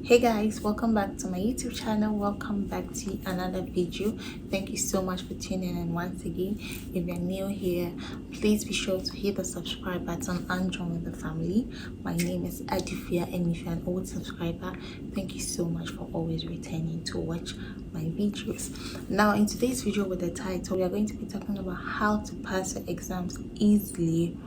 Hey guys, welcome back to my YouTube channel. Welcome back to another video. Thank you so much for tuning in once again. If you're new here, please be sure to hit the subscribe button and join with the family. My name is Adifia, and if you're an old subscriber, thank you so much for always returning to watch my videos. Now in today's video with the title, we are going to be talking about how to pass your exams easily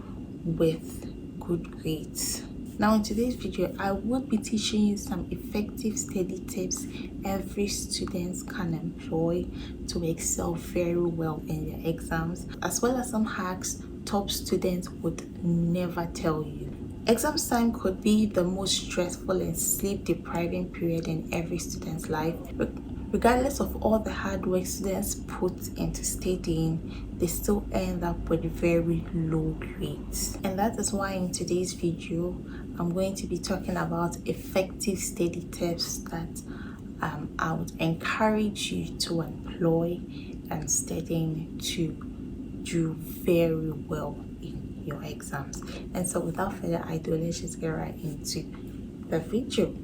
with good grades. Now in today's video, I will be teaching you some effective study tips every student can employ to excel very well in their exams, as well as some hacks top students would never tell you. Exam time could be the most stressful and sleep depriving period in every student's life. Regardless of all the hard work students put into studying, they still end up with very low grades. And that is why in today's video, I'm going to be talking about effective study tips that I would encourage you to employ and studying to do very well in your exams. And so without further ado, let's just get right into the video.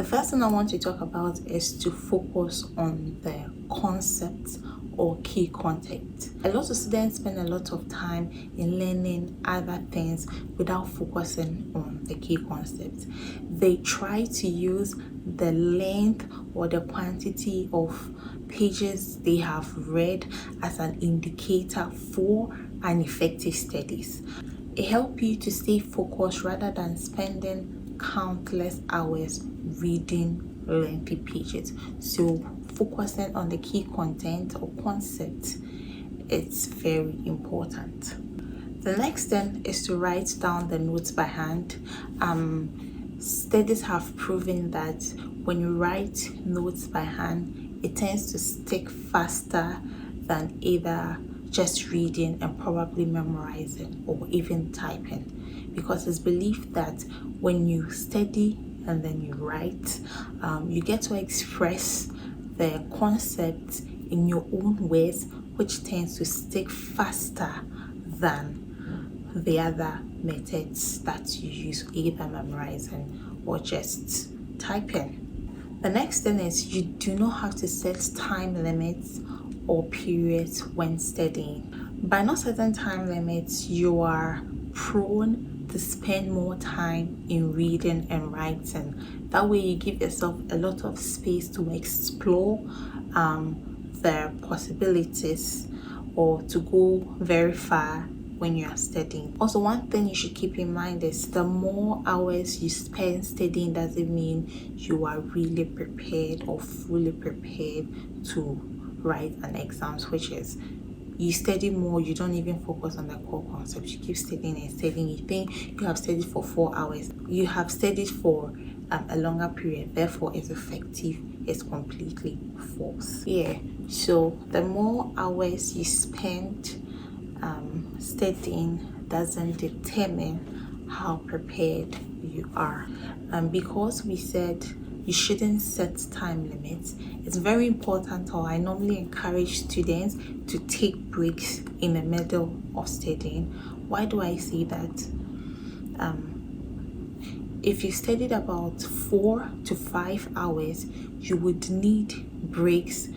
First thing I want to talk about is to focus on the concepts or key content. A lot of students spend a lot of time in learning other things without focusing on the key concepts. They try to use the length or the quantity of pages they have read as an indicator for an effective studies. It helps you to stay focused rather than spending countless hours reading lengthy pages. So focusing on the key content or concept, it's very important. The next thing is to write down the notes by hand. Studies have proven that when you write notes by hand, it tends to stick faster than either just reading and probably memorizing or even typing, because it's believed that when you study and then you write, you get to express the concept in your own words, which tends to stick faster than the other methods that you use, either memorizing or just typing. The next thing is you do not have to set time limits or periods when studying. By not setting time limits, you are prone to spend more time in reading and writing. That way you give yourself a lot of space to explore the possibilities or to go very far when you are studying. Also, one thing you should keep in mind is the more hours you spend studying doesn't mean you are really prepared or fully prepared to write an exams, which is you study more, you don't even focus on the core concept. You keep studying and studying. You think you have studied for 4 hours. You have studied for a longer period, therefore it's effective. It's completely false. Yeah, so the more hours you spend studying doesn't determine how prepared you are. Because we said you shouldn't set time limits, it's very important, or I normally encourage students to take breaks in the middle of studying. Why do I say that? If you studied about 4 to 5 hours, you would need breaks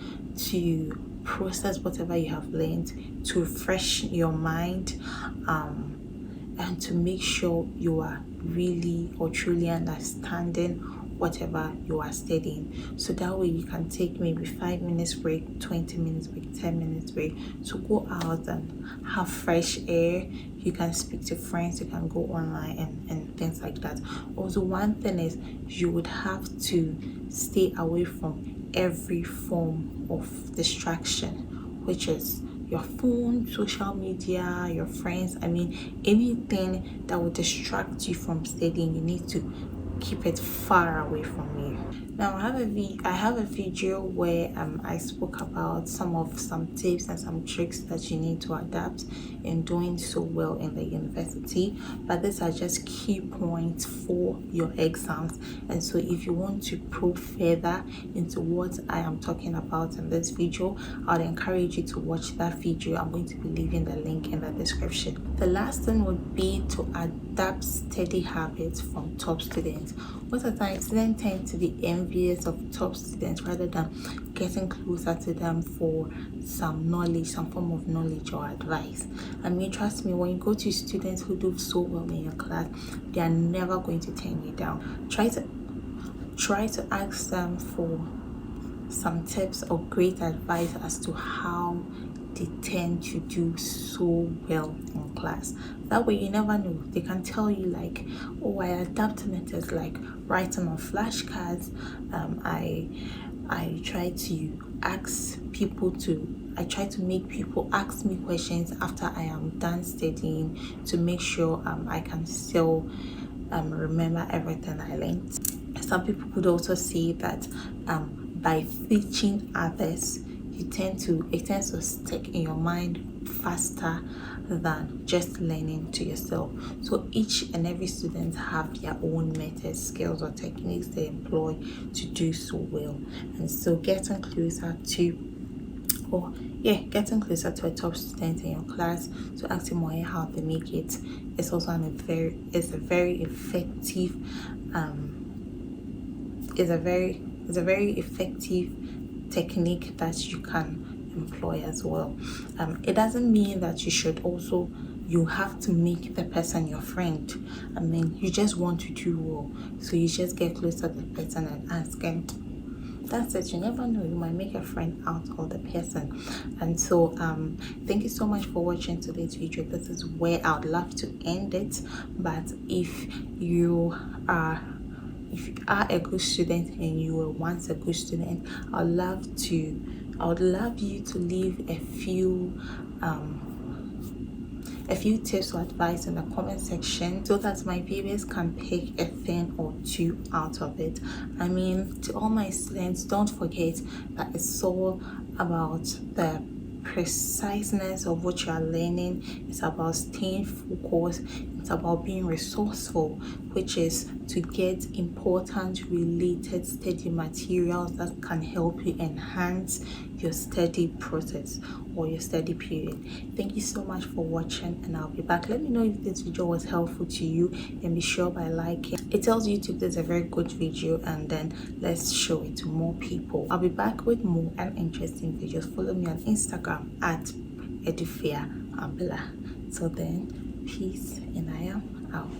to process whatever you have learned, to refresh your mind, and to make sure you are really or truly understanding whatever you are studying. So that way you can take maybe 5 minutes break, 20 minutes break, 10 minutes break to go out and have fresh air. You can speak to friends, you can go online and things like that. Also, one thing is you would have to stay away from every form of distraction, which is your phone, social media, your friends. I mean, anything that would distract you from studying, you need to keep it far away from you. Now I have a video where I spoke about some tips and some tricks that you need to adapt in doing so well in the university, but these are just key points for your exams. And so if you want to probe further into what I am talking about in this video, I'd encourage you to watch that video. I'm going to be leaving the link in the description. The last thing would be to adapt steady habits from top students. Most of the time, students tend to be envious of top students rather than getting closer to them for some knowledge, some form of knowledge or advice. I mean, trust me, when you go to students who do so well in your class, they are never going to turn you down. Try to ask them for some tips or great advice as to how they tend to do so well in class. That way you never know. They can tell you like, oh, I adapt methods like writing on flashcards. I try to make people ask me questions after I am done studying to make sure I can still remember everything I learned. Some people could also say that by teaching others, it tends to stick in your mind faster than just learning to yourself. So each and every student have their own methods, skills or techniques they employ to do so well. And so getting closer to a top student in your class to ask them how they make it is also a very effective technique that you can employ as well. It doesn't mean that you have to make the person your friend. I mean, you just want to do well, so you just get close to the person and ask him. That's it. You never know, you might make a friend out of the person. And so thank you so much for watching today's video. This is where I'd love to end it, but if you are a good student and you were once a good student, I would love you to leave a few tips or advice in the comment section so that my viewers can pick a thing or two out of it. I mean, to all my students, don't forget that it's all about the preciseness of what you are learning. It's about staying focused. It's about being resourceful, which is to get important related study materials that can help you enhance your study process or your study period. Thank you so much for watching, and I'll be back. Let me know if this video was helpful to you, and be sure by liking. It tells YouTube this is a very good video, and then let's show it to more people. I'll be back with more and interesting videos. Follow me on Instagram at edufeaabla. So then, peace, and I am out.